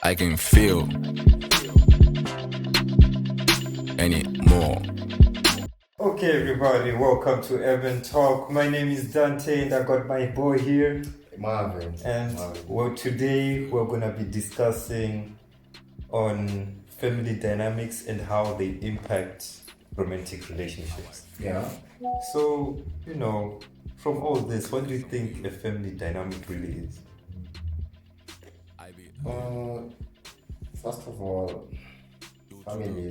I can feel anymore. Okay, everybody, welcome to Urban Talk. My name is Dante, and I got my boy here. Marvin. And well, today we're gonna be discussing on family dynamics and how they impact romantic relationships. Yeah. So, from all this, what do you think a family dynamic really is? First of all, family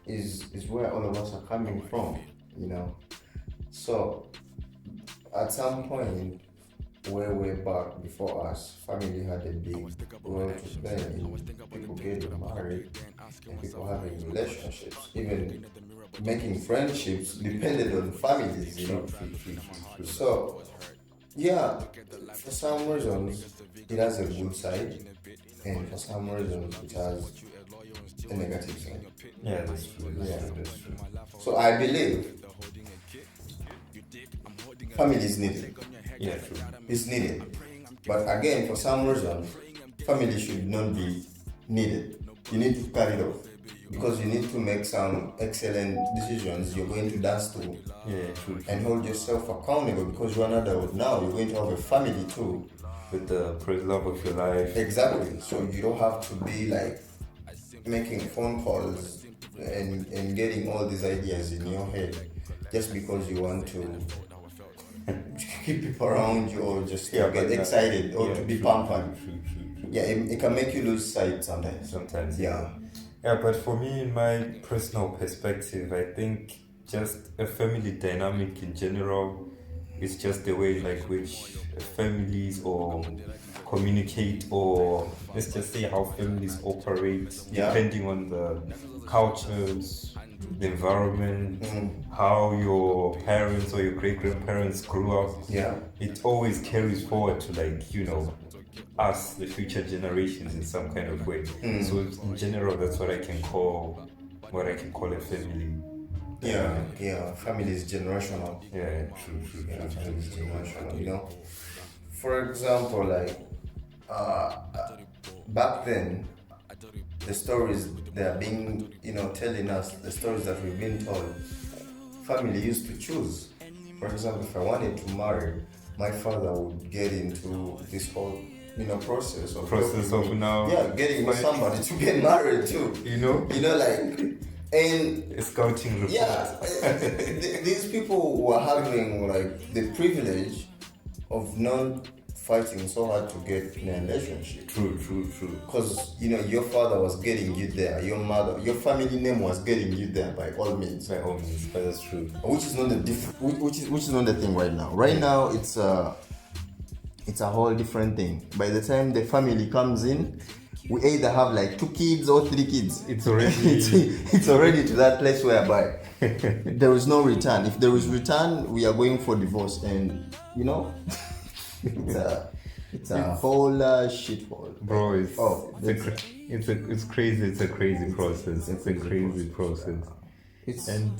is where all of us are coming from, So at some point way back before us, family had a big role to play in people getting married and people having relationships, even making friendships depended on families. So yeah, for some reasons it has a good side, and for some reasons it has a negative side. Yeah, that's true. That's true. So I believe family is needed. Yeah, true. It's needed. But again, for some reason, family should not be needed. You need to cut it off because you need to make some excellent decisions you're going to dance to. Yeah, true. And hold yourself accountable because you're an adult now. You're going to have a family too. With the love of your life. Exactly. So you don't have to be like making phone calls and getting all these ideas in your head just because you want to keep people around you or just get excited or to be pampered. Yeah, it can make you lose sight sometimes. Yeah, but for me, in my personal perspective, I think just a family dynamic in general is just the way like which families or communicate, or let's just say how families operate, depending on the cultures, the environment, how your parents or your great-grandparents grew up. Yeah. It always carries forward to us, the future generations, in some kind of way. So in general, that's what I can call a family. Yeah, family is generational. Yeah, true. Family is generational, For example, back then, the stories they are being, telling us, the stories that we've been told, family used to choose. For example, if I wanted to marry, my father would get into this whole, process of getting with somebody to get married too. And scouting reports. Yeah, these people were having the privilege of not fighting so hard to get in a relationship. True. Because your father was getting you there, your mother, your family name was getting you there by all means. But that's true. Which is not which is not the thing right now. Right now it's a whole different thing. By the time the family comes in, we either have 2 kids or 3 kids. It's already it's already to that place whereby there is no return. If there is return, we are going for divorce, and it's a whole shithole. Bro, it's crazy. It's a crazy process. It's a crazy process. It's and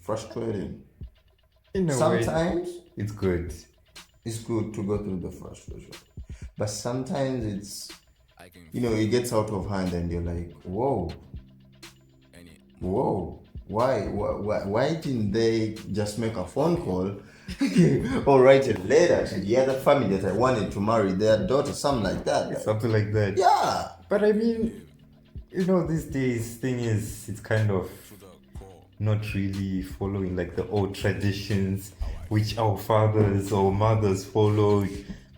frustrating. In a sometimes way, it's good. It's good to go through the frustration, but sometimes it's it gets out of hand, and you're like, whoa, why didn't they just make a phone call or write a letter to the other family that I wanted to marry their daughter, something like that. Something like that. Yeah. But I mean, these days, thing is, it's kind of not really following the old traditions which our fathers or mothers followed.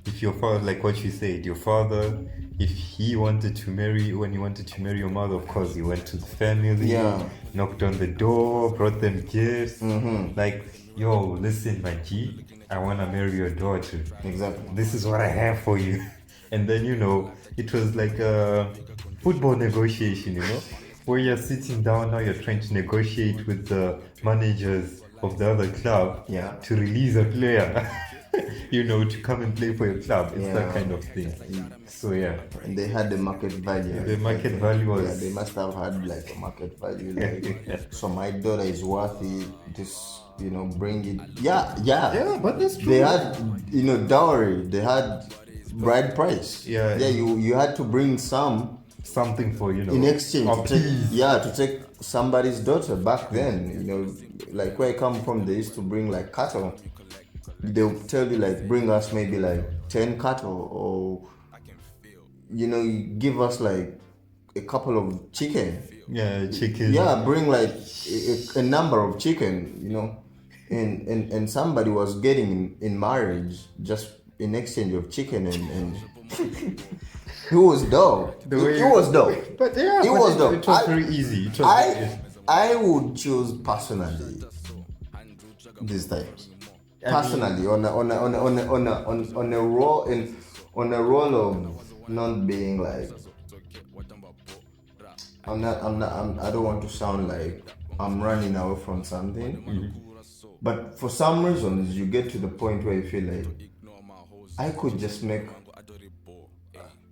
If your father, like what you said, your father, if he wanted to marry, when he wanted to marry your mother, of course, he went to the family, knocked on the door, brought them gifts, yo, listen, my G, I want to marry your daughter. Exactly. This is what I have for you. And then, it was like a football negotiation, where you're sitting down now, you're trying to negotiate with the managers of the other club to release a player, to come and play for your club. It's that kind of thing. So, yeah. And they had the market value. The market value was... Yeah, they must have had a market value. So my daughter is worthy this... bring it. Yeah, but that's true. They had, dowry. They had bride price. Yeah. You had to bring some something for, in exchange of to peace. take somebody's daughter back then. Like where I come from, they used to bring like cattle. They'll tell you like bring us maybe like 10 cattle, or you give us like a couple of chicken. Yeah, chicken. Yeah, bring like a number of chicken, and somebody was getting in marriage just in exchange of chicken, and it was dope. It was dope. But yeah, it was dope. It was very easy. It was very easy. I would choose personally these times. Personally, on a role of not being like I don't want to sound like I'm running away from something, but for some reasons you get to the point where you feel like I could just make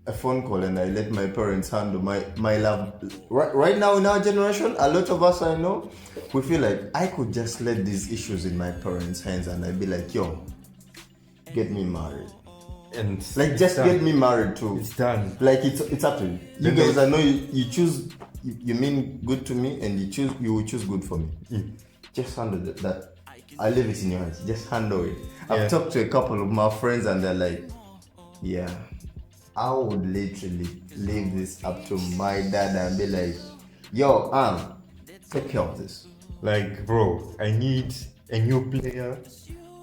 a phone call and I let my parents handle my love. Right now in our generation, a lot of us I know, we feel like I could just let these issues in my parents' hands and I'd be like, yo, get me married. And like just get me married too. It's done. Like it's up to you. You guys, I know you choose. You mean good to me, and you will choose good for me. Just handle that. I leave it in your hands. Just handle it. I've talked to a couple of my friends, and they're like, "Yeah, I would literally leave this up to my dad and be like, yo, take care of this. Like, bro, I need a new player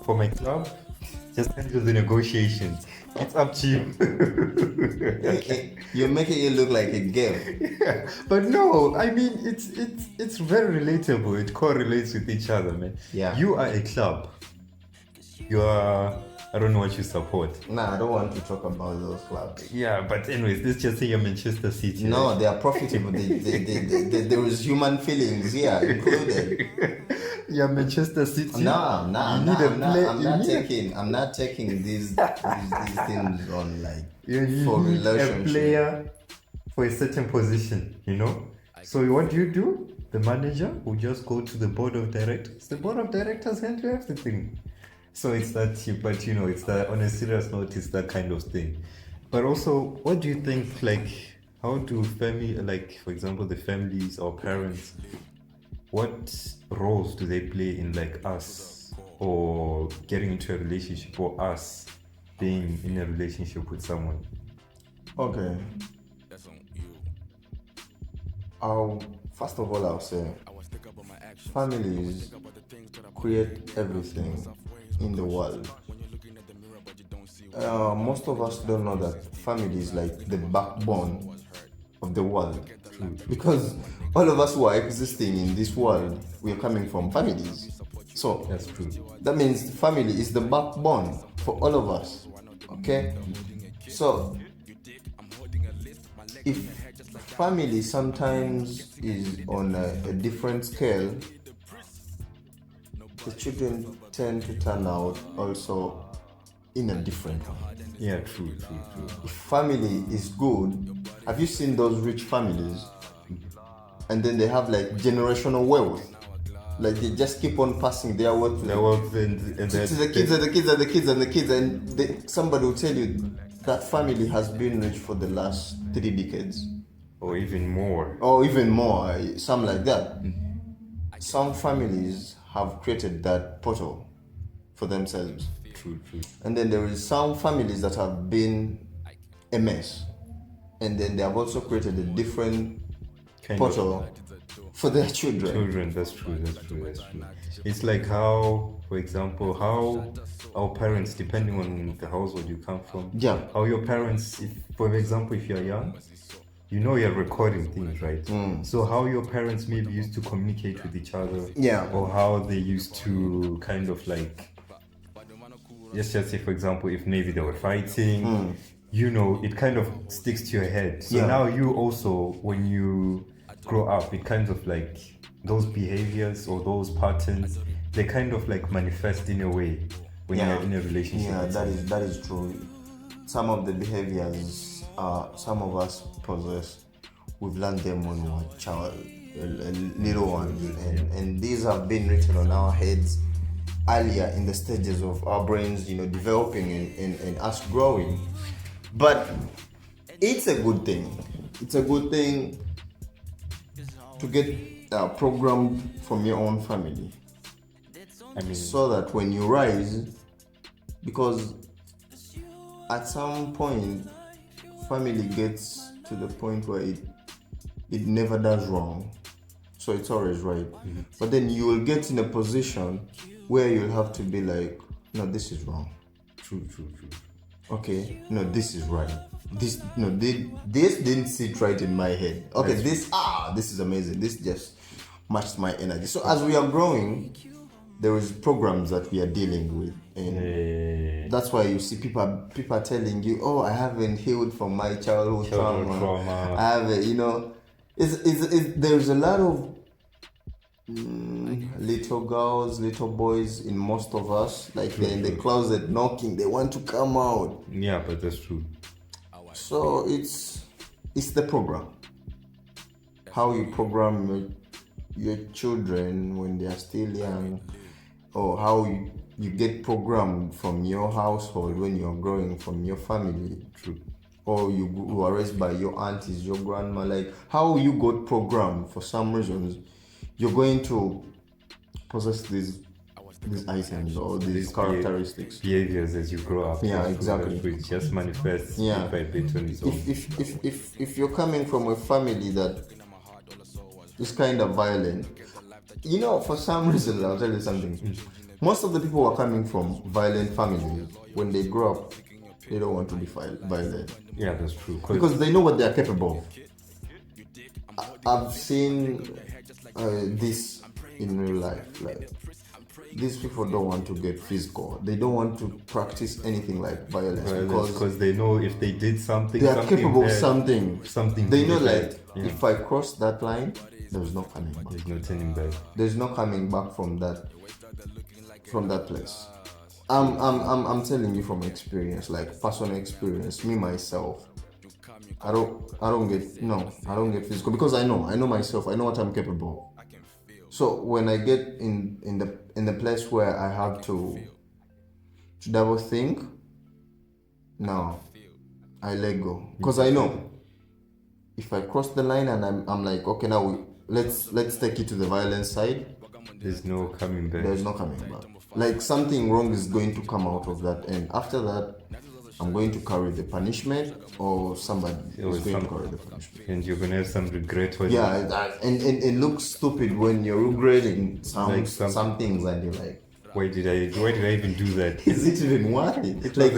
for my club. Just handle the negotiations. It's up to you." You're making it look like a game. Yeah, but no, I mean it's very relatable. It correlates with each other, man. Yeah. You are a club. You are. I don't know what you support. Nah, I don't want to talk about those clubs. Yeah, but anyways, let's just say you're Manchester City. No, they are profitable. There is human feelings here included. You're Manchester City. I'm not taking these things on like you for need relationship. a player for a certain position, So what do? The manager will just go to the board of directors. The board of directors handle everything. So it's that, but it's that, on a serious note, it's that kind of thing. But also, what do you think, like, how do family, like, for example, the families or parents, what roles do they play in, like, us or getting into a relationship, or us being in a relationship with someone? Okay. First of all, I'll say families create everything in the world. Most of us don't know that family is like the backbone of the world. Because all of us who are existing in this world, we are coming from families. So That's true. that means family is the backbone for all of us. Okay? So if family sometimes is on a different scale, the children tend to turn out also in a different way. Yeah, true. If family is good, have you seen those rich families? And then they have like generational wealth. Like they just keep on passing their wealth to the kids and the kids and the kids and the kids, and somebody will tell you that family has been rich for the last 3 decades. Or even more. Or even more, some like that. Some families have created that portal for themselves. True. And then there is some families that have been a mess. And then they have also created a different portal for their children. That's true. It's like how, for example, how our parents, depending on the household you come from, how your parents, for example, if you're young, you're recording things, right? So how your parents maybe used to communicate with each other, or how they used to kind of like, let's just say, for example, if maybe they were fighting, it kind of sticks to your head. So now you also, when you grow up, it kind of like those behaviors or those patterns, they kind of like manifest in a way when you're in a relationship. Yeah, that is true. Some of the behaviors some of us possess, we've learned them when we were little ones, and these have been written on our heads earlier in the stages of our brains, developing and us growing. But it's a good thing. It's a good thing to get programmed from your own family. I mean, So that when you rise, because at some point, family gets to the point where it never does wrong, so it's always right. But then you will get in a position where you'll have to be like, no, this is wrong. true. Okay, no, this is right. This didn't sit right in my head. Okay, this is amazing. This just matched my energy. So as we are growing, there is programs that we are dealing with, and that's why you see people are telling you, oh, I haven't healed from my childhood trauma. I have there's a lot of little girls, little boys in most of us, like they're in the closet knocking, they want to come out. Yeah, but that's true. So it's the program, how you program your children when they are still young, or how you get programmed from your household when you're growing, from your family. True. Or you were raised by your aunties, your grandma, like how you got programmed. For some reasons, you're going to possess these items or these characteristics, behaviors as you grow up. Yeah, exactly. Which just manifests by bit on its own. If you're coming from a family that is kind of violent, for some reason, I'll tell you something. Most of the people who are coming from violent families, when they grow up, they don't want to be violent. Yeah, that's true. Because they know what they are capable of. I've seen this in real life. Like, these people don't want to get physical. They don't want to practice anything like violence because they know if they did something, they are capable of something. They know, like, if I cross that line, there's no coming back. There's no turning back. There's no coming back from that place. I'm telling you from experience, like personal experience. Me myself, I don't get physical because I know myself. I know what I'm capable of. So when I get in the place where I have to double think, no, I let go because I know if I cross the line and I'm like, okay, now let's take it to the violent side. There's no coming back. There's no coming back. Like something wrong is going to come out of that, and after that, I'm going to carry the punishment, or somebody is going to carry the punishment. And you're gonna have some regret. And it looks stupid when you're regretting some things, and you're like, why did I even do that? Is it even worth it? Like,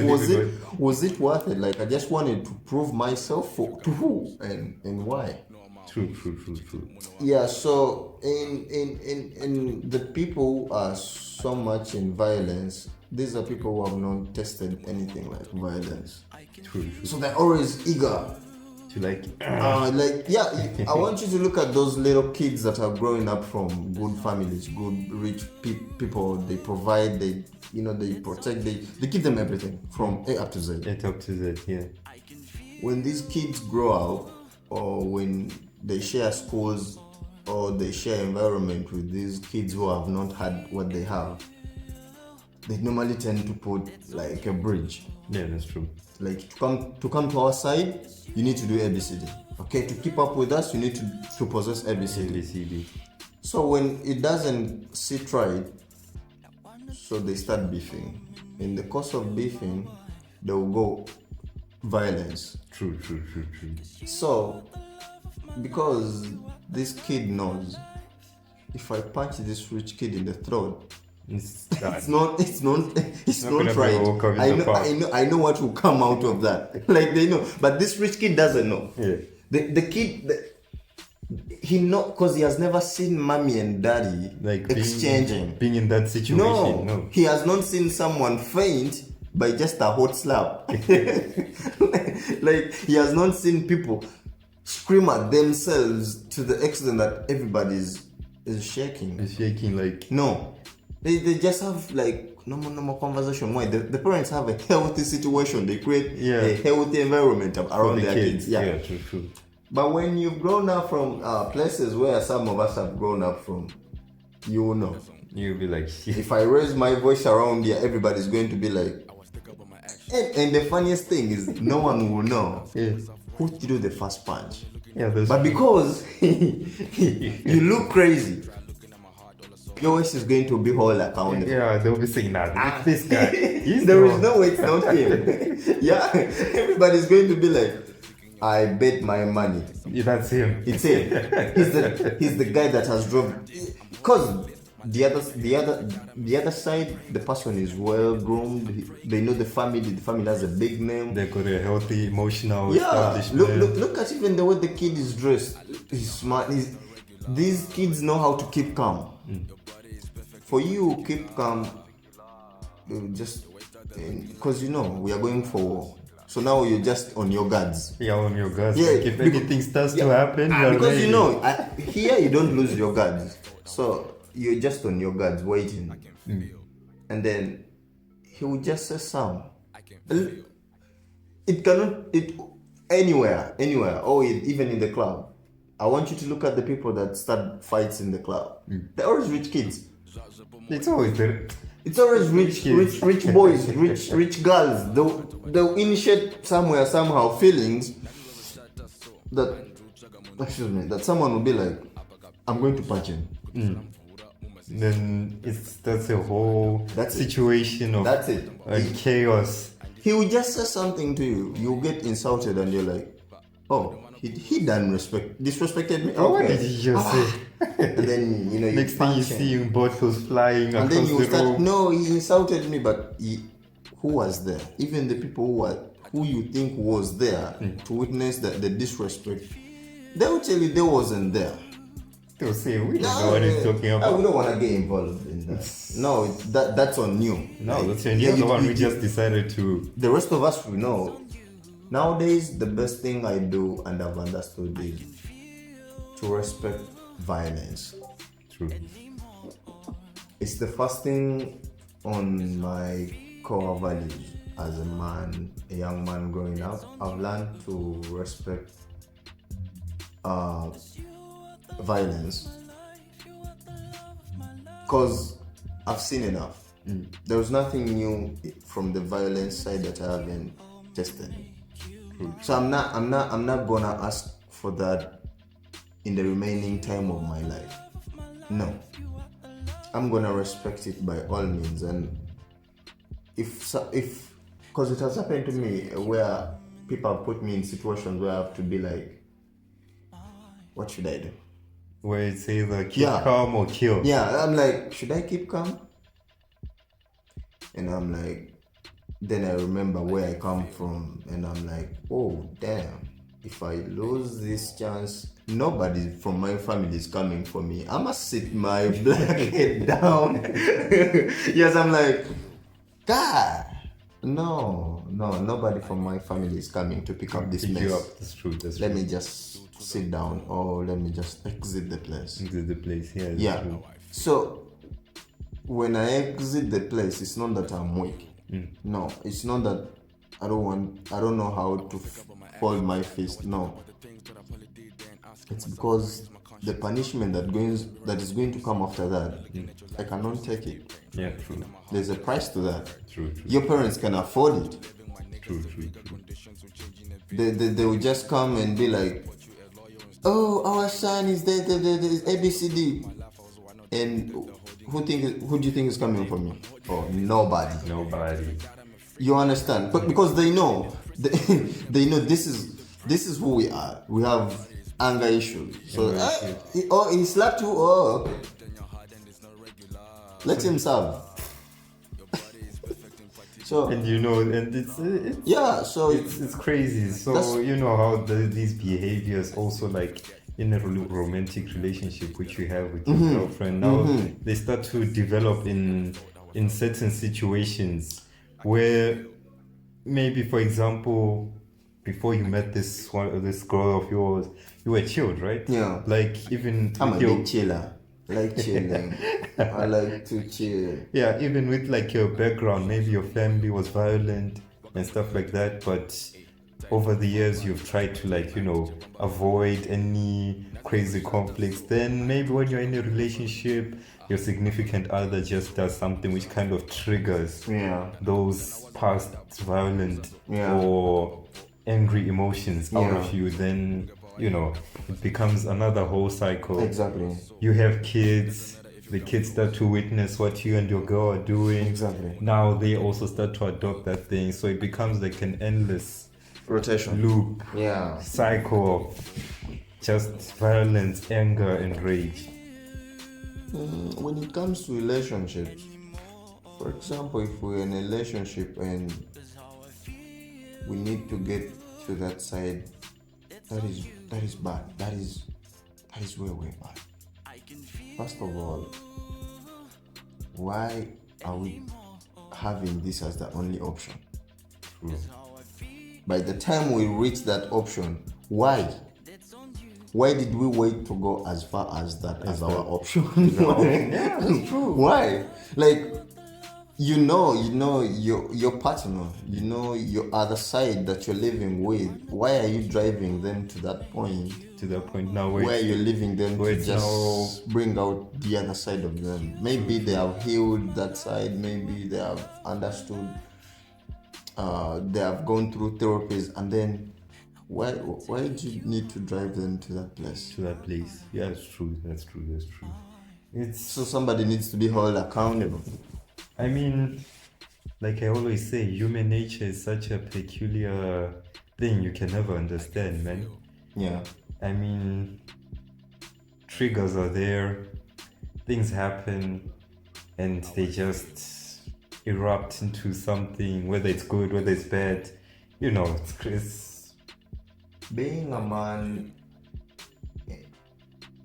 was it worth it? Like, I just wanted to prove myself to who and why? True. Yeah, so in the people who are so much in violence, these are people who have not tested anything like violence. True. So they're always eager to I want you to look at those little kids that are growing up from good families, good rich people. They provide, they protect, they give them everything from A up to Z. Yeah. When these kids grow up, or when they share schools or they share environment with these kids who have not had what they have, they normally tend to put like a bridge. Yeah, that's true. Like to come to our side, you need to do ABCD. Okay, to keep up with us, you need to possess ABCD. So when it doesn't sit right, so they start beefing. In the course of beefing, they will go violence. True. So, because this kid knows, if I punch this rich kid in the throat, it's not right. I know what will come out of that. Like, they know, but this rich kid doesn't know. Yeah. The kid, he know, because he has never seen mommy and daddy like exchanging, being in that situation. No, he has not seen someone faint by just a hot slap. Like, he has not seen people scream at themselves to the extent that everybody is shaking. It's shaking, like, no. They just have like normal conversation. Why? The parents have a healthy situation. They create a healthy environment around their kids. Yeah, true. But when you've grown up from places where some of us have grown up from, you will know. You'll be like, shit. If I raise my voice around here, everybody's going to be like, And the funniest thing is, no one will know Yeah. who threw the first punch. Yeah, that's But because you look crazy, your voice is going to be whole accountable. yeah, they'll be saying, nah, it's this guy. He's There the is one. no way it's not him. Yeah, everybody's going to be like, I bet my money. Yeah, that's him. It's him. He's the guy that has drove. Cause the other side, the person is well groomed. They know the family. The family has a big name. They got a healthy emotional Yeah, establishment. look at even the way the kid is dressed. He's smart. These kids know how to keep calm. For you, keep calm. Just because we are going for war. So now you're just on your guards. Yeah, on your guards. Yeah, Like if anything starts to happen, you're because ready. here you don't lose your guards. So you're just on your guards waiting. And then he will just say some. It cannot anywhere, even in the club. I want you to look at the people that start fights in the club. They're always rich kids. It's always there. It's always rich boys, rich girls. They'll initiate somehow feelings that someone will be like, I'm going to punch him. Then that's a whole situation of That's it. chaos. He will just say something to you. You get insulted and you're like, oh, he done disrespected me. Oh, what Okay. did he just say? And then you Next thing you punch him. see him, bottles flying And across then you the start, room. no, he insulted me, but who was there? Even the people who you think was there to witness the disrespect, they will tell you they wasn't there. They'll say, we don't know what he's talking about. We don't want to get involved in that. No, that's on you. No, that's you're the one who just decided to. The rest of us, we know. Nowadays, the best thing I do and I've understood is to respect violence. True. It's the first thing on my core values as a young man growing up. I've learned to respect violence because I've seen enough. There was nothing new from the violence side that I haven't tested. So I'm not gonna ask for that in the remaining time of my life. No, I'm gonna respect it by all means. And if because it has happened to me where people have put me in situations where I have to be like, what should I do? Where it's either keep calm or kill. Yeah, I'm like, should I keep calm? And I'm like, then I remember where I come from, and I'm like, oh damn, if I lose this chance, nobody from my family is coming for me. I must sit my black head down. Yes, I'm like, God, no, nobody from my family is coming to pick up this Pick mess. you up. That's true. Let me just sit down, or let me just exit the place. Exit the place. Yeah. That's Yeah. True. So when I exit the place, it's not that I'm weak. No, it's not that I don't know how to fold my fist. No, it's because the punishment that is going to come after that, I cannot take it. Yeah. True. There's a price to that. True. Your parents can afford it. True. They will just come and be like, oh, our son is there, ABCD. And who do you think is coming for me? Oh, nobody. You understand? But because they know, they know this is who we are. We have anger issues. So he slapped you. Oh, okay. Let him serve. So And and it's yeah, so it's crazy. So you know how these behaviors also, like in a romantic relationship which you have with your girlfriend, now they start to develop in certain situations where maybe, for example, before you met this girl of yours, you were chilled, right? Yeah. Like even I'm a with your big chiller. I like chilling. I like to chill. yeah, even with like your background, maybe your family was violent and stuff like that, but over the years you've tried to, like, avoid any crazy conflicts, then maybe when you're in a relationship, your significant other just does something which kind of triggers those past violent or angry emotions out of you, then it becomes another whole cycle. Exactly. You have kids, the kids start to witness what you and your girl are doing. Exactly. Now they also start to adopt that thing, so it becomes like an endless Rotation. loop, Yeah. cycle of just violence, anger, and rage. When it comes to relationships, for example, if we're in a relationship and we need to get to that side, that is bad. That is way bad. First of all, why are we having this as the only option? True. By the time we reach that option, why? Why did we wait to go as far as that as our option? Yeah, that's true. Why? Like, your partner, your other side that you're living with. Why are you driving them to that point? To that point now Where you're leaving them to wait, just bring out the other side of them. Maybe they have healed that side. Maybe they have understood. They have gone through therapies, and then why do you need to drive them to that place? Yeah, that's true. It's So somebody needs to be held accountable. I mean, like I always say, human nature is such a peculiar thing you can never understand, man. Yeah. I mean, triggers are there, things happen, and they just erupt into something, whether it's good, whether it's bad. It's Being a man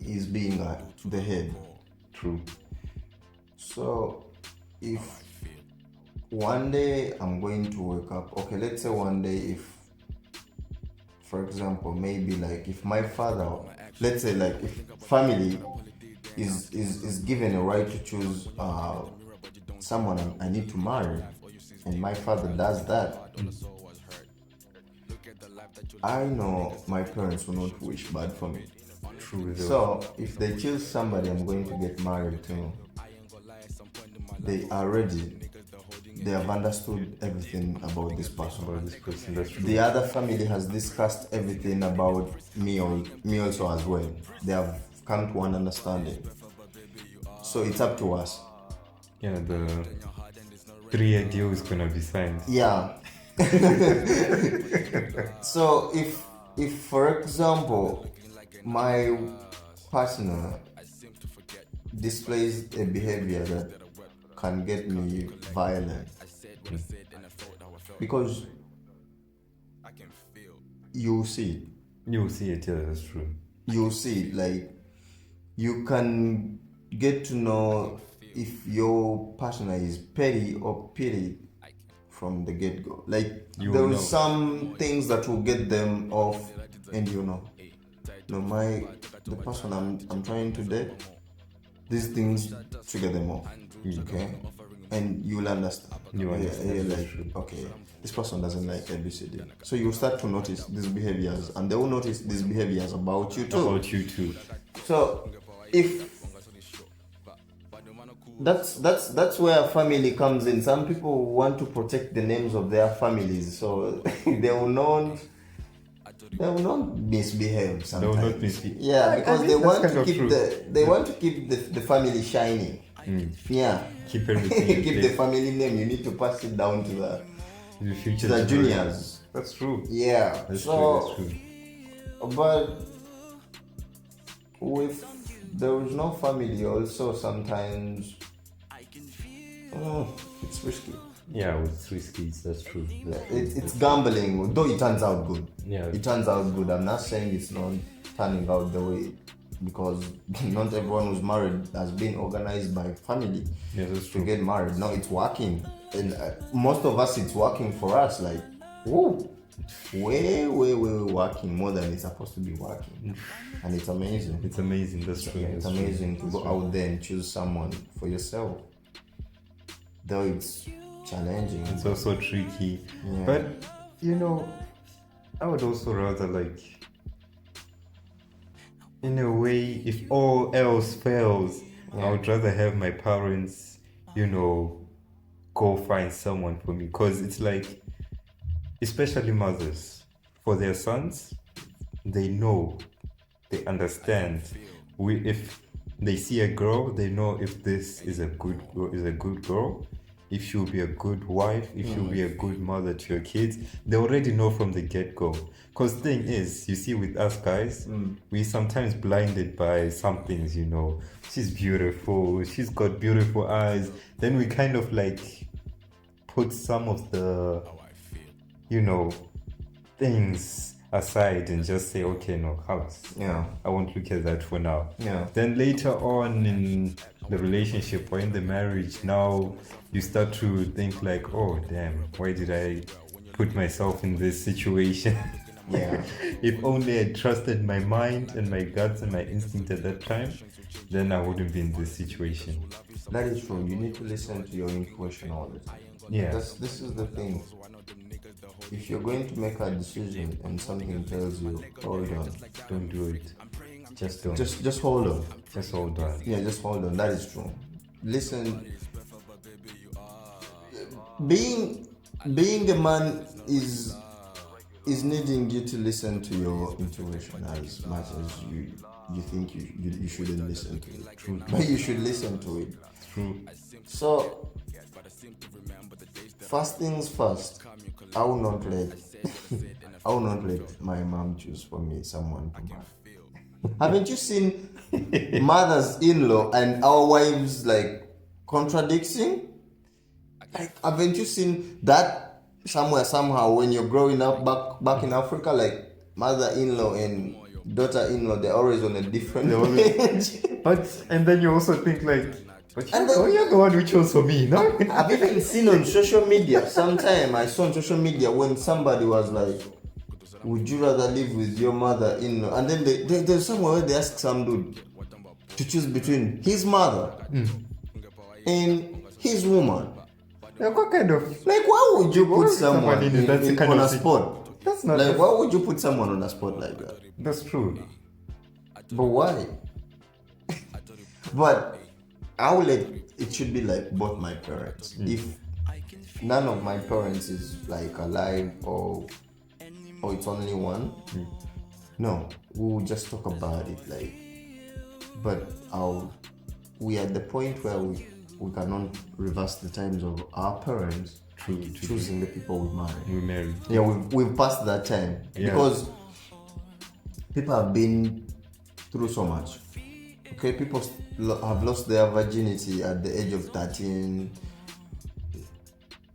is being the head. true. So if one day I'm going to wake up, okay, let's say one day, if, for example, maybe like if my father, let's say like if family is given a right to choose someone I need to marry, and my father does that, I know my parents will not wish bad for me. True. So if they choose somebody I'm going to get married to, they are ready. They have understood everything about this person. That's true. The other family has discussed everything about me also as well. They have come to one understanding. So it's up to us. Yeah, the 3-year deal is gonna be signed. Yeah. So if for example my partner displays a behavior that can get me violent, because you see it, yeah, that's true. you see, like, you can get to know if your partner is petty or pity from the get-go. Like, there is some things that will get them off, and the person I'm trying to date, these things trigger them off. Okay, and you'll understand. You're like, okay, this person doesn't like ABCD, so you start to notice these behaviors, and they will notice these behaviors about you too. So if that's where family comes in. Some people want to protect the names of their families, so they will not misbehave sometimes. They will not misbehave. Yeah, because they want to keep the family shining. Yeah. Keep everything. Keep the family name. You need to pass it down to the future, the juniors. That's true. Yeah. That's true. But if there is no family, also sometimes it's risky. Yeah, it's risky. That's true. It's gambling, though it turns out good. Yeah, it turns out good. I'm not saying it's not turning out the way, because not everyone who's married has been organized by family to get married. No, it's working, and most of us, it's working for us. Like, whoa, way working more than it's supposed to be working, and it's amazing. It's amazing. That's true. It's amazing to go out there and choose someone for yourself, though it's challenging. It's also tricky, yeah. but I would also rather, like, in a way, if all else fails, I would rather have my parents, go find someone for me. Because it's like, especially mothers, for their sons, they know, they understand. If they see a girl, they know if this is a good girl, if she'll be a good wife, if she'll be a good mother to your kids. They already know from the get-go. Because thing is, you see, with us guys, we sometimes blinded by some things, she's beautiful, she's got beautiful eyes. Then we kind of like put some of the things aside and just say, okay, no, house. Yeah. I won't look at that for now. Yeah. Then later on in the relationship or in the marriage, now you start to think like, oh damn, why did I put myself in this situation? Yeah. If only I trusted my mind and my guts and my instinct at that time, then I wouldn't be in this situation. That is true. You need to listen to your intuition all the time. Yeah. This is the thing. If you're going to make a decision and something tells you, hold on, Don't do it. Just don't. just hold on. Just hold on. Yeah, just hold on. That is true. Listen. Being a man is needing you to listen to your intuition as much as you think you shouldn't listen to it. True. But you should listen to it. True. So, first things first, I will not let my mom choose for me someone to marry. Haven't you seen mothers-in-law and our wives like contradicting? Like, haven't you seen that somewhere somehow when you're growing up back in Africa, like mother-in-law and daughter-in-law, they're always on a different page. And then you also think like, but And then- you're the one who chose for me, no? I've even seen on social media, sometime I saw on social media when somebody was like, would you rather live with your mother-in-law? And then there's somewhere where they ask some dude to choose between his mother and his woman. Like, what kind of... Like, why would you Why put would someone someone in that kind on of a thing? spot? That's not... Like, why would you put someone on a spot like that? That's true. But why? But I will let it should be like both my parents. If none of my parents is like alive or it's only one, no, we'll just talk about it. Like, but we are at the point where we cannot reverse the times of our parents choosing the people we marry. We married. Yeah, we've passed that time because people have been through so much. Okay, people have lost their virginity at the age of 13.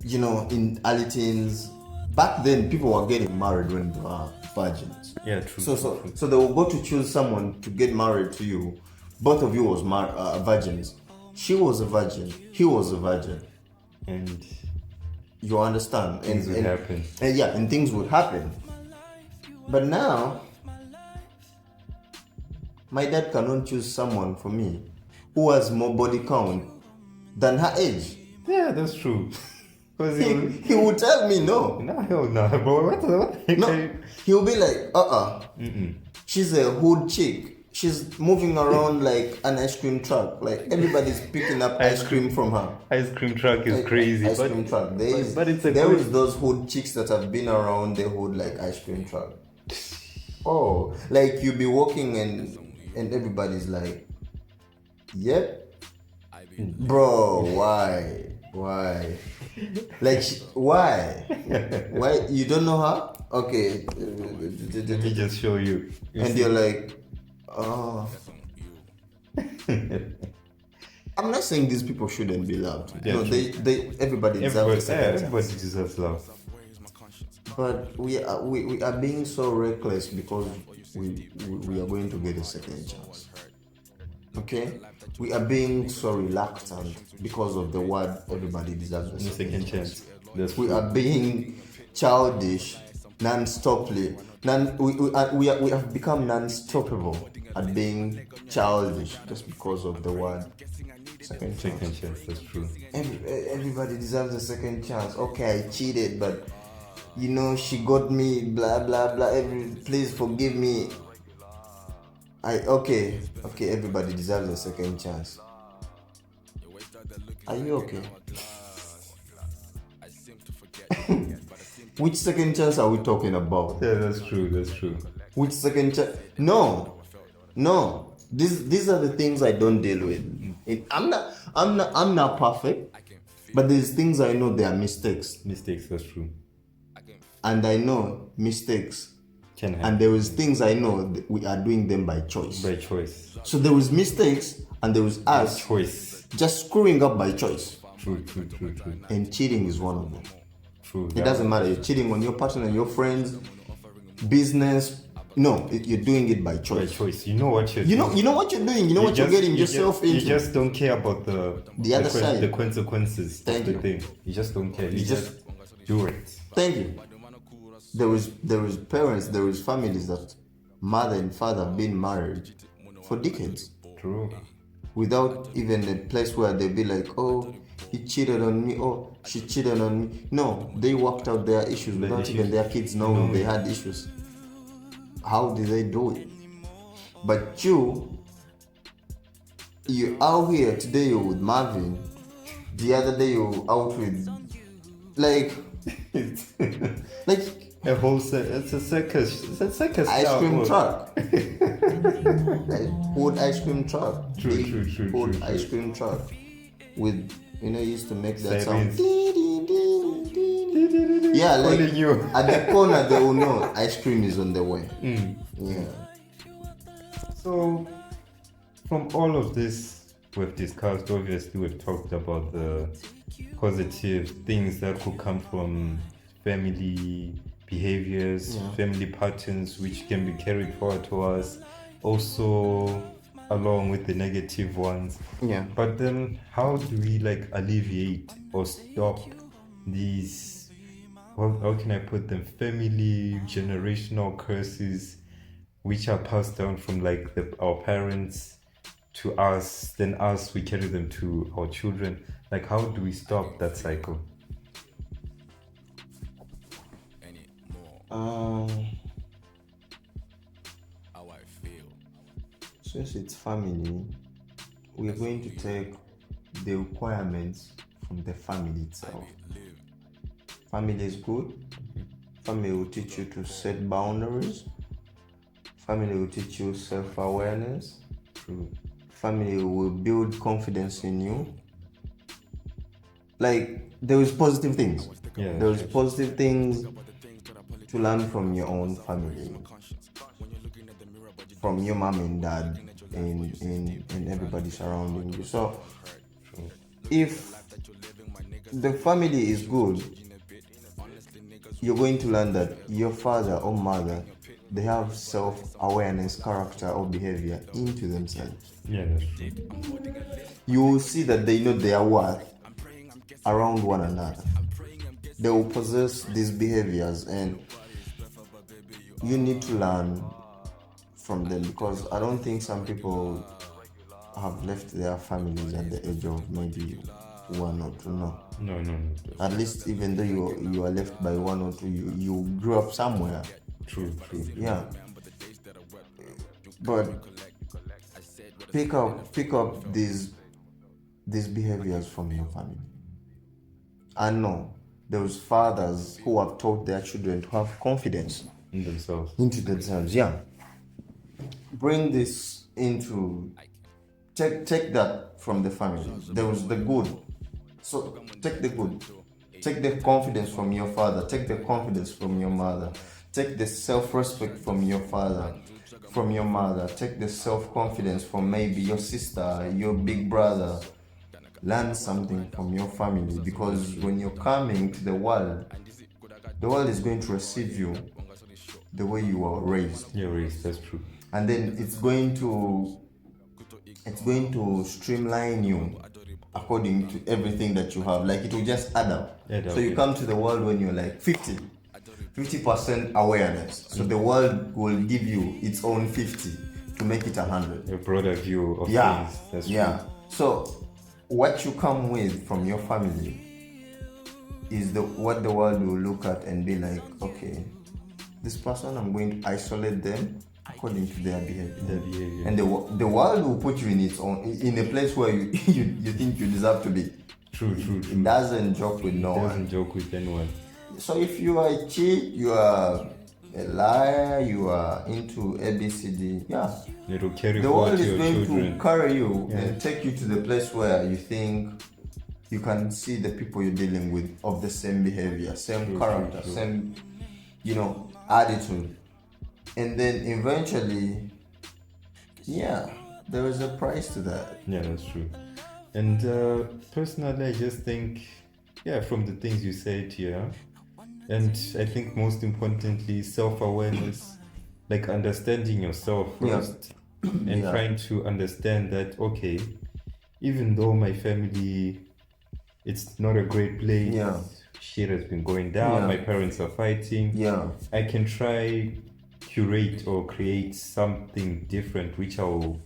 In early teens. Back then, people were getting married when they were virgins. Yeah, true. So they will go to choose someone to get married to you. Both of you was virgins. She was a virgin. He was a virgin. And You understand? things would happen. And things would happen. But now, my dad cannot choose someone for me who has more body count than her age. Yeah, that's true. Because He would tell me no. no, hell no, bro. What the heck? No, he'll be like, she's a hood chick. She's moving around like an ice cream truck. Like everybody's picking up ice cream from her. Ice cream truck is crazy. Ice cream truck. but it's a there good... is those hood chicks that have been around the hood like ice cream truck. Oh, like you be walking and everybody's like, yep, bro, why? Like, why? Why you don't know her? Okay, Let me just show you. and you're like, oh. I'm not saying these people shouldn't be loved. Yeah, No, true. they everybody deserves a second chance. everybody deserves love. But we are being so reckless because we are going to get a second chance. Okay? We are being so reluctant because of the word everybody deserves a Second chance. That's We true. are being childish non-stoply. We have become non-stoppable at being childish just because of the word second chance. Second chance. That's true. Everybody deserves a second chance. Okay, I cheated, but she got me, blah blah blah. Please forgive me. Okay, everybody deserves a second chance. Are you okay? Which second chance are we talking about? Yeah, that's true. Which second chance? No. These are the things I don't deal with. I'm not perfect, but there's things I know they are mistakes, That's true. and I know mistakes, Can happen. and there is things I know that we are doing them by choice. By choice. So there was mistakes, and there was us Choice. just screwing up by choice. True. And cheating is one of them. True. It doesn't matter. You're cheating on your partner, your friends, business. No, you're doing it by By choice. choice. You know what you're You doing. know what you're doing. You know what you're getting yourself into. You just don't care about the other side. The consequences. Thank That's you. the thing. You just don't care. You just- just do it. Thank you. There was parents, there was families that mother and father have been married for decades True. without even a place where they'd be like, oh, he cheated on me, oh, she cheated on me. No, they worked out their issues without even their kids knowing they had issues. How did they do it? But you're out here today, you're with Marvin. The other day you're out with like A whole it's a circus. It's a circus. ice cream style. truck. Old ice cream truck. True, Big true, true, Old true, ice cream truck. With used to make that Sirens. sound. Yeah, like Calling you. at the corner they will know ice cream is on the way. Yeah. So, from all of this we've discussed, obviously we've talked about the positive things that could come from family behaviors, family patterns which can be carried forward to us, also along with the negative ones. Yeah. But then how do we alleviate or stop these, how can I put them, family generational curses which are passed down from our parents to us, then us, we carry them to our children. How do we stop that cycle? Since it's family, we're going to take the requirements from the family itself. Family is good. Family will teach you to set boundaries. Family will teach you self-awareness. Family will build confidence in you. There is positive things. Yeah, There is positive things to learn from your own family, from your mom and dad, and everybody surrounding you. So, if the family is good, you're going to learn that your father or mother, they have self-awareness, character, or behavior into themselves. Yeah, that's true. You will see that they know their worth around one another. They will possess these behaviors, and you need to learn from them, because I don't think some people have left their families at the age of maybe 1 or 2. No. No. At least, even though you are left by 1 or 2, you grew up somewhere. True. Yeah. But pick up these behaviors from your family. I know those fathers who have taught their children to have confidence In themselves. into themselves. Yeah. Bring this into take that from the family. There was the good. So take the good. Take the confidence from your father. Take the confidence from your mother. Take the self-respect from your father, from your mother. Take the self-confidence from maybe your sister, your big brother. Learn something from your family, because when you're coming to the world is going to receive you the way you were raised. Yeah, raised, that's true. And then it's going to streamline you according to everything that you have. It will just add up. So you come to the world when you're 50% awareness. So the world will give you its own 50 to make it 100. A broader view of Yeah. things. That's Yeah. So what you come with from your family is the what the world will look at and be like, okay, this person, I'm going to isolate them according to their behavior. And the world will put you in its own, in a place where you you think you deserve to be. True. It doesn't joke with no It one. doesn't joke with anyone. So if you are a cheat, you are a liar, you are into ABCD, yeah. It will carry The forward world to is your going children. to carry you Yeah. and take you to the place where you think you can see the people you're dealing with of the same behavior, same character, same, attitude. And then eventually, yeah, there is a price to that. Yeah, that's true. And personally, I just think, from the things you said here, and I think most importantly, self-awareness, like understanding yourself first, and trying to understand that, okay, even though my family, it's not a great place, shit has been going down, my parents are fighting, I can try curate or create something different which I'll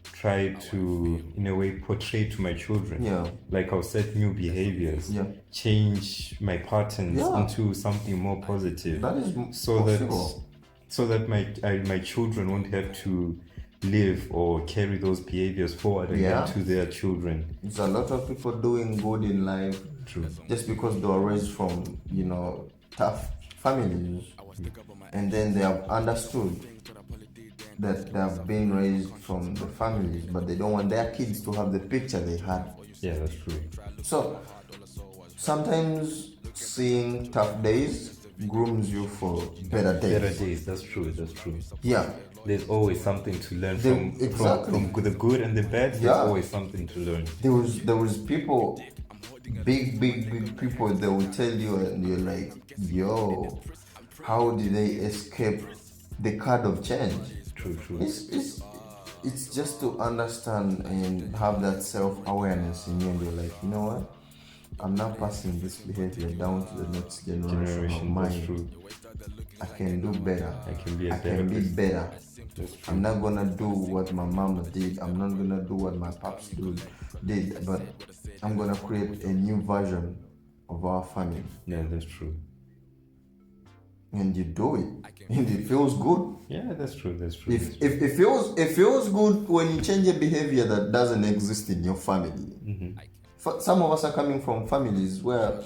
try to in a way portray to my children. Like I'll set new behaviors, change my patterns into something more positive. That is so that my children won't have to live or carry those behaviors forward again to their children. There's a lot of people doing good in life just because they were raised from tough families, and then they have understood that they have been raised from the families, but they don't want their kids to have the picture they had. Yeah, that's true. So sometimes seeing tough days grooms you for better days. Better days, that's true. Yeah. There's always something to learn from the good and the bad. There's always something to learn. There was people, big people, they will tell you, and you're like, yo, how did they escape the card of change? True. It's just to understand and have that self-awareness in you, and you're like, you know what? I'm not passing this behavior down to the next generation of mine. That's true. I can do better. I can be better. That's true. I'm not gonna do what my mama did. I'm not gonna do what my paps did. But I'm gonna create a new version of our family. Yeah, that's true. And you do it, and it feels good. Yeah, that's true. If it feels good when you change a behavior that doesn't exist in your family. Some of us are coming from families where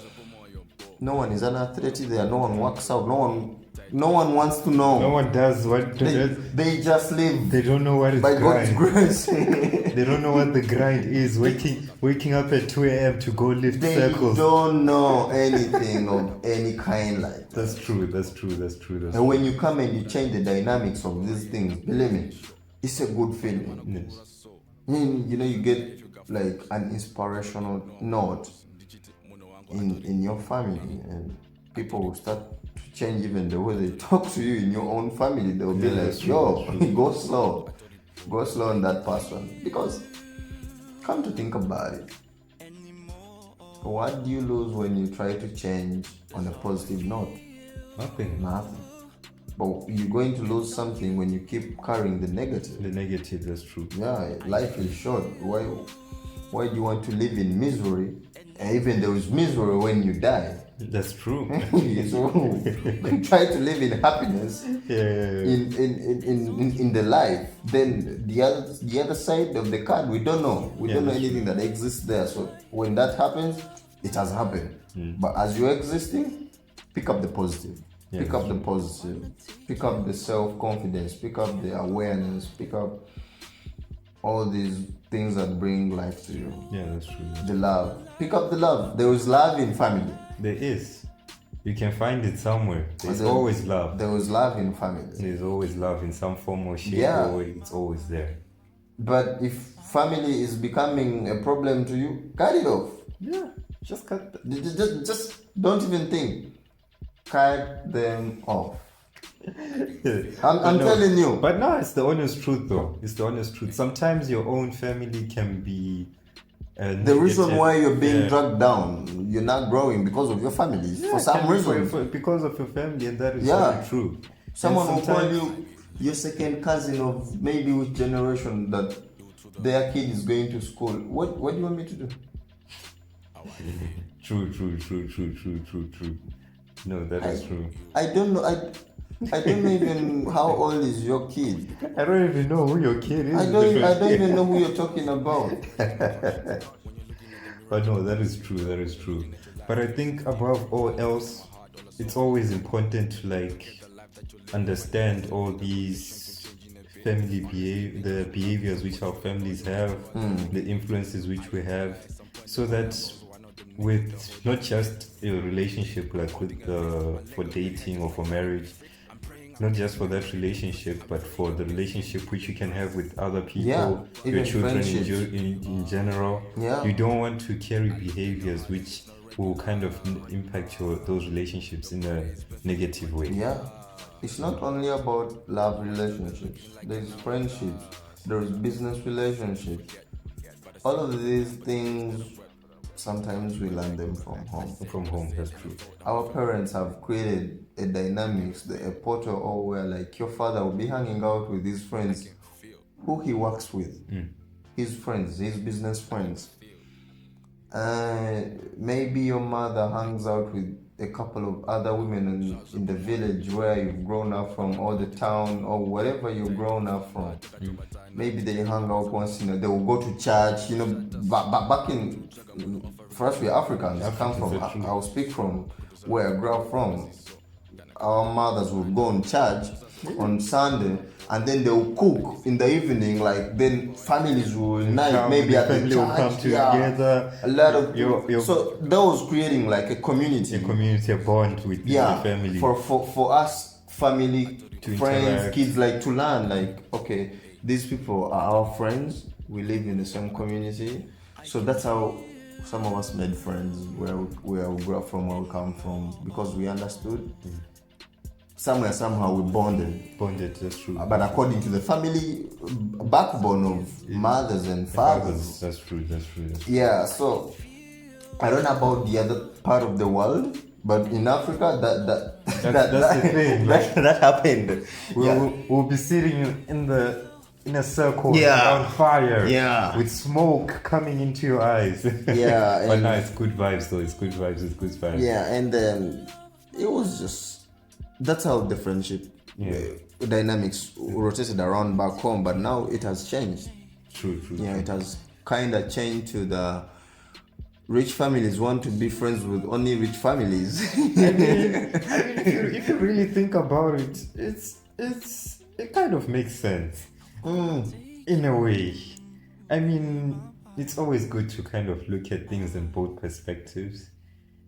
no one is an athlete there, no one works out, no one wants to know. No one does what they just live. They don't know what is by grind. God's grace. They don't know what the grind is. Waking up at 2 a.m. to go lift circles. They don't know anything of any kind like that. That's true. And when you come and you change the dynamics of these things, believe me, it's a good feeling. Yes. And, you get like an inspirational note in your family, and people will start to change even the way they talk to you in your own family. They'll be like, yo, go slow on that person. Because come to think about it, what do you lose when you try to change on a positive note? Nothing. But you're going to lose something when you keep carrying the negative. The negative, that's true. Yeah, life is short. Why do you want to live in misery? And even there is misery when you die. That's true. So try to live in happiness in the life. Then the other side of the card, we don't know. We don't know anything that exists there. So when that happens, it has happened. But as you're existing, pick up the positive. Pick up the positive. Pick up the self-confidence. Pick up the awareness. Pick up all these things that bring life to you. Yeah, that's true. The love. Pick up the love. There is love in family. There is. You can find it somewhere. There's always love. There was love in family. There's always love in some form or shape or way. It's always there. But if family is becoming a problem to you, cut it off. Yeah, just cut. Just don't even think. Cut them off. I'm telling you. But no, it's the honest truth though. It's the honest truth. Sometimes your own family can be the reason why you're being dragged down, you're not growing because of your family. For some reason. Because of your family, and that is very true. Someone will call you your second cousin of maybe which generation that their kid is going to school. What do you want me to do? True. No, that is true. I don't know. I don't know even how old is your kid. I don't even know who your kid is. I don't even know who you're talking about. But no, that is true. But I think above all else, it's always important to like understand all these the behaviors which our families have, the influences which we have, so that with not just a relationship like with for dating or for marriage, not just for that relationship, but for the relationship which you can have with other people, Yeah, your even children friendships. in general. Yeah. You don't want to carry behaviors which will kind of impact those relationships in a negative way. Yeah, it's not only about love relationships. There's friendships. There's business relationships. All of these things, sometimes we learn them from home. From home, that's true. Our parents have created a dynamics, a portal, or where like your father will be hanging out with his friends, who he works with, his friends, his business friends. Maybe your mother hangs out with a couple of other women in the village where you've grown up from, or the town, or wherever you've grown up from. Maybe they hang out once, they will go to church, back in, for us, we're Africans, I'll speak from where I grew up from. Our mothers will go on church on Sunday, and then they'll cook in the evening. Like then families will unite, maybe at the family will come church. together. A lot of Your so that was creating like a community. a bond with the family. For us, family, To friends, interact. kids, like to learn. Like okay, these people are our friends. We live in the same community, so that's how some of us made friends. Where we grew up from, where we come from, because we understood. Somehow we bonded. That's true. But according to the family backbone of mothers and fathers. That's true. Yeah, so I don't know about the other part of the world, but in Africa, That's the thing. that happened. We'll be sitting in a circle Yeah. around fire, Yeah. with smoke coming into your eyes. Yeah, But and- no, it's good vibes though. It's good vibes. Yeah, and then it was just that's how the friendship dynamics rotated around back home. But now it has changed. True. Yeah, it has kind of changed to the rich families want to be friends with only rich families. If you really think about it, it kind of makes sense. In a way. I mean, it's always good to kind of look at things in both perspectives.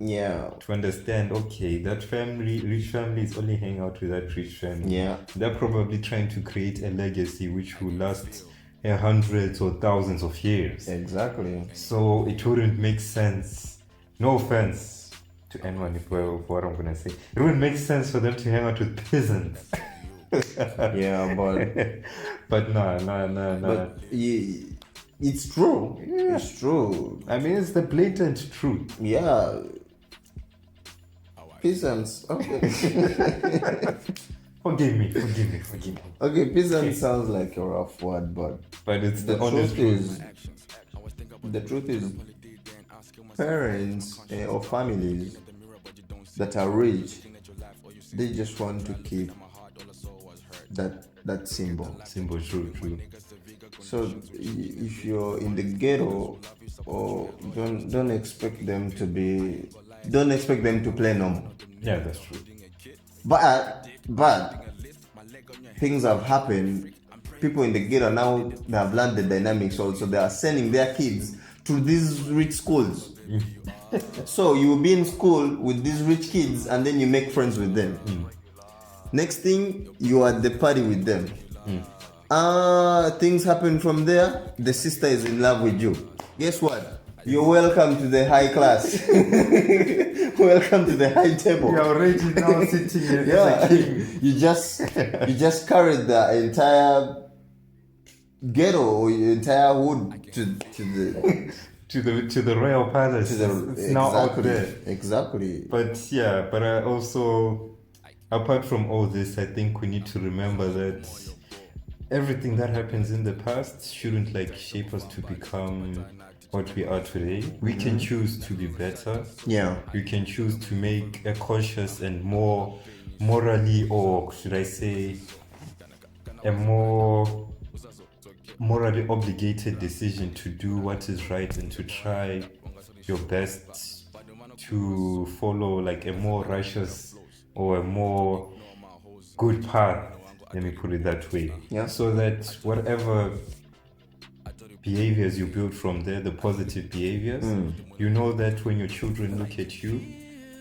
Yeah. To understand, okay, that rich family is only hanging out with that rich family. Yeah. They're probably trying to create a legacy which will last hundreds or thousands of years. Exactly. So it wouldn't make sense. No offense to anyone for what I'm gonna say. It wouldn't make sense for them to hang out with peasants. Yeah, but But no. but it's true. Yeah. It's true. I mean, it's the blatant truth. Yeah. Peasants. Okay. Forgive me. Okay, peasant sounds like a rough word, but But it's the the honest truth truth. the truth is parents or families that are rich, they just want to keep that symbol. Symbol, true. So if you're in the ghetto, or don't expect them to play normal. Yeah, that's true. But things have happened. People in the ghetto now, they have learned the dynamics also. They are sending their kids to these rich schools. So you will be in school with these rich kids, and then you make friends with them. Next thing, you are at the party with them. Things happen from there. The sister is in love with you. Guess what? You're welcome to the high class. Welcome to the high table. You're already now sitting here as a Yeah, king. you just carried the entire ghetto or your entire hood to the to the royal palace. It's now out there. Exactly. But yeah, but I also, apart from all this, I think we need to remember that everything that happens in the past shouldn't like shape us to become what we are today. We can choose to be better. Yeah. You can choose to make a conscious and more morally, or should I say, a more morally obligated decision to do what is right and to try your best to follow like a more righteous or a more good path, let me put it that way. Yeah. So that whatever behaviors you build from there, the positive behaviors, you know that when your children look at you,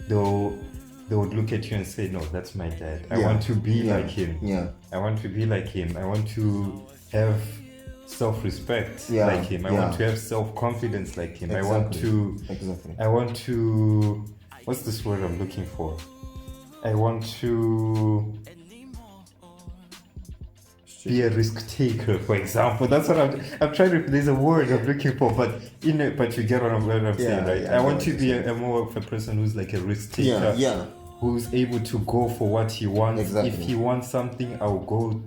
they would look at you and say, no, that's my dad. I want to be like him. Yeah. I want to be like him. I want to have self-respect like him. I want to have self-confidence like him. Exactly. I want to, what's this word I'm looking for? I want to be a risk taker, for example. That's what I'm trying to, there's a word I'm looking for, but but you get what I'm saying, right? I want to be a more of a person who's like a risk taker. Who's able to go for what he wants. Exactly. If he wants something, I'll go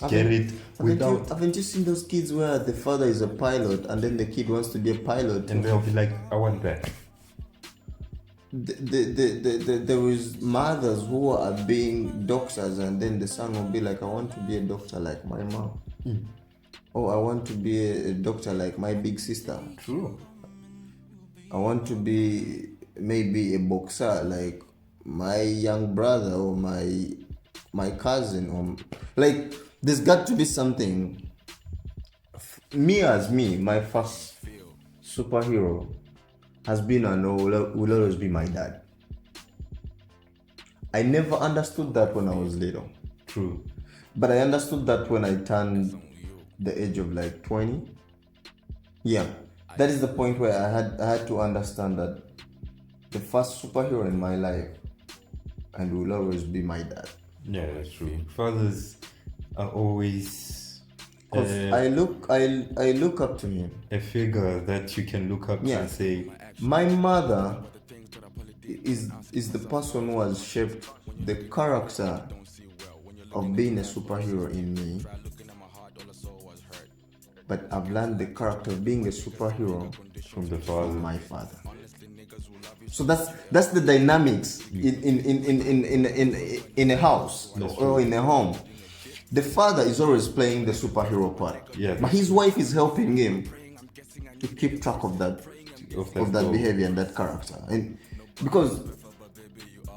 get it without. Haven't you seen those kids where the father is a pilot and then the kid wants to be a pilot? And they'll be like, I want that. There is mothers who are being doctors and then the son will be like, I want to be a doctor like my mom. Oh, I want to be a doctor like my big sister. True. I want to be maybe a boxer like my young brother or my cousin, or like there's got to be something. My first superhero has been and will always be my dad. I never understood that when I was little. True. But I understood that when I turned the age of like 20. Yeah. That is the point where I had to understand that the first superhero in my life and will always be my dad. Yeah, that's true. Fathers are always I look up to him. a figure that you can look up to and say, my mother is the person who has shaped the character of being a superhero in me. But I've learned the character of being a superhero from the father. From my father. So that's the dynamics in a house or in a home. The father is always playing the superhero part. Yeah. But his wife is helping him to keep track of that behavior and that character. And because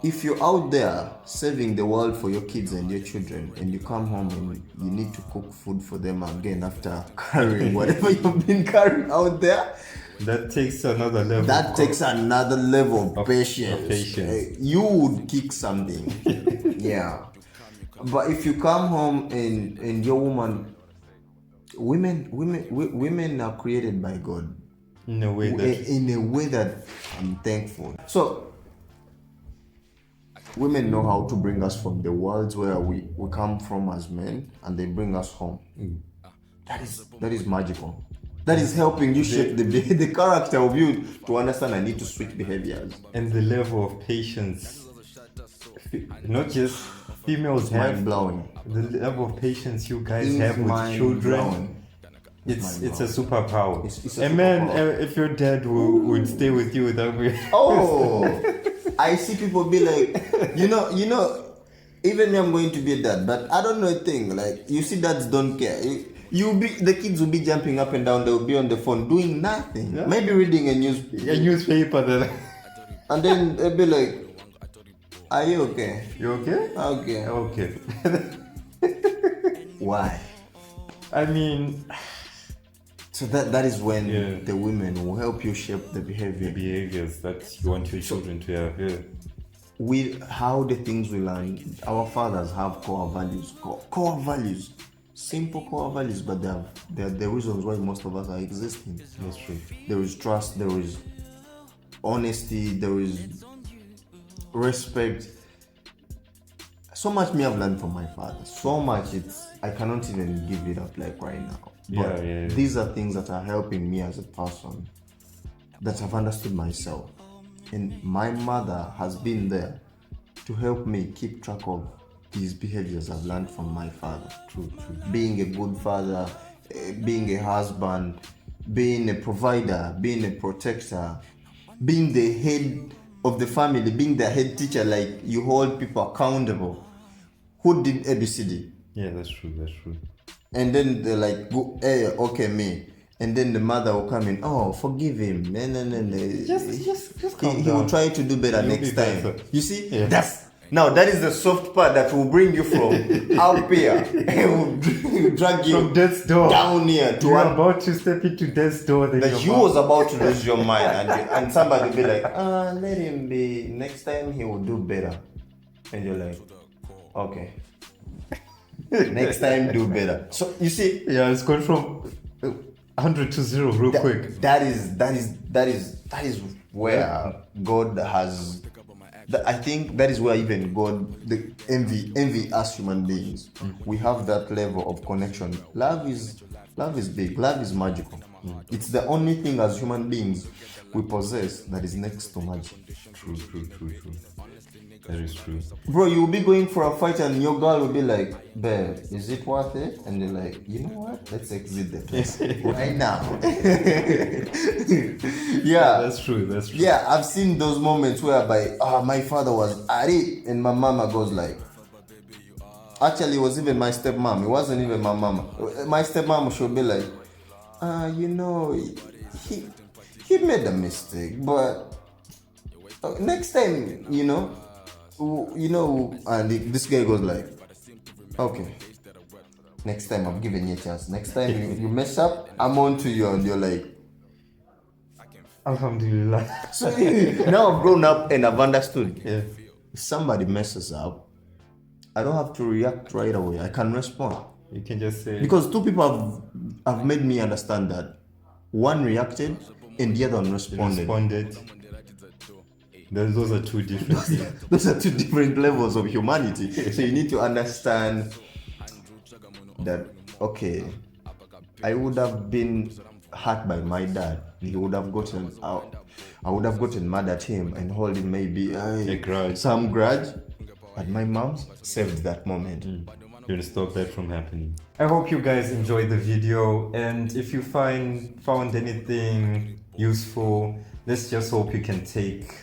if you're out there saving the world for your kids and your children and you come home and you need to cook food for them again after carrying whatever you've been carrying out there, that takes another level. That takes another level of patience. You would kick something. Yeah. But if you come home and your women are created by God in a way that I'm thankful. So women know how to bring us from the worlds where we come from as men, and they bring us home. That is magical. That is helping you shape the character of you to understand I need to switch behaviors. And the level of patience, not just females have, mind-blowing. The level of patience you guys have with children, it's a superpower. It's a man, if your dad would stay with you without me. Oh, I see people be like, you know, even me, I'm going to be a dad, but I don't know a thing. Like, you see, dads don't care. The kids will be jumping up and down. They will be on the phone doing nothing. Yeah. Maybe reading a newspaper. And then they'll be like, "Are you okay? You okay? Okay. Okay." Why? I mean, so that is when the women will help you shape the behaviors that you want your children to have. Yeah. How the things we learn. Our fathers have core values. Core values. Simple core values, but they're the reasons why most of us are existing. That's true. There is trust, there is honesty, there is respect. So much me I've learned from my father. So much I cannot even give it up like right now. But these are things that are helping me as a person, that I've understood myself. And my mother has been there to help me keep track of these behaviors I've learned from my father. True. Being a good father, being a husband, being a provider, being a protector, being the head of the family, being the head teacher, like you hold people accountable. Who did ABCD? Yeah, that's true. That's true. And then they're like, go, hey, okay, me. And then the mother will come in, oh, forgive him. No. Just calm He will down. try to do better You'll next be time. better. You see, Yeah. that is the soft part that will bring you from up here and will drag you From death's door. down here to You're one about to step into death's door. Then that your you mom- was about to lose your mind, and somebody will be like, let him be. Next time he will do better, and you're like, okay. Next time do better. So you see, Yeah, it's gone from 100 to 0 real quick. that is where God has. I think that is where even God envy us human beings. We have that level of connection. Love is big. Love is magical. It's the only thing as human beings we possess that is next to magic. True. That is true. Bro, you'll be going for a fight and your girl will be like, babe, is it worth it? And you're like, you know what? Let's exit the place right now. Yeah. That's true. Yeah, I've seen those moments whereby my father was at it and my mama goes like, actually it was even my stepmom, it wasn't even my mama. My stepmom should be like, he made a mistake, but next time, and this guy goes like, okay, next time I'm giving you a chance. Next time you mess up, I'm on to you, and you're like, Alhamdulillah. so now I've grown up and I've understood. Yeah. If somebody messes up, I don't have to react right away. I can respond. You can just say, Because two people have made me understand that one reacted and the other one responded. Those are two different. Those are two different levels of humanity. So you need to understand that, okay, I would have been hurt by my dad. He would have gotten out. I would have gotten mad at him and hold him maybe A grudge. some grudge. But my mom saved that moment. You're gonna stop that from happening. I hope you guys enjoyed the video, and if you found anything useful, let's just hope you can take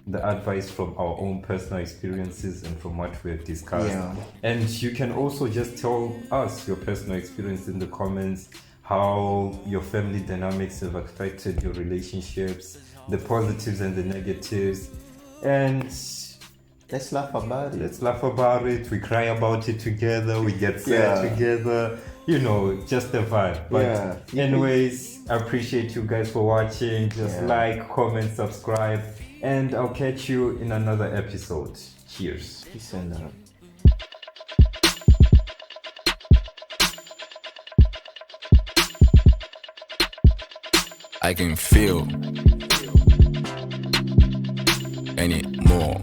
the advice from our own personal experiences and from what we've discussed. Yeah. And you can also just tell us your personal experience in the comments, how your family dynamics have affected your relationships, the positives and the negatives, and Let's laugh about it. let's laugh about it. We cry about it together. We get sad Yeah. together. Just a vibe. But Yeah. anyways, I appreciate you guys for watching. Just Yeah. like, comment, subscribe, and I'll catch you in another episode. Cheers. Peace and love. I can feel any more.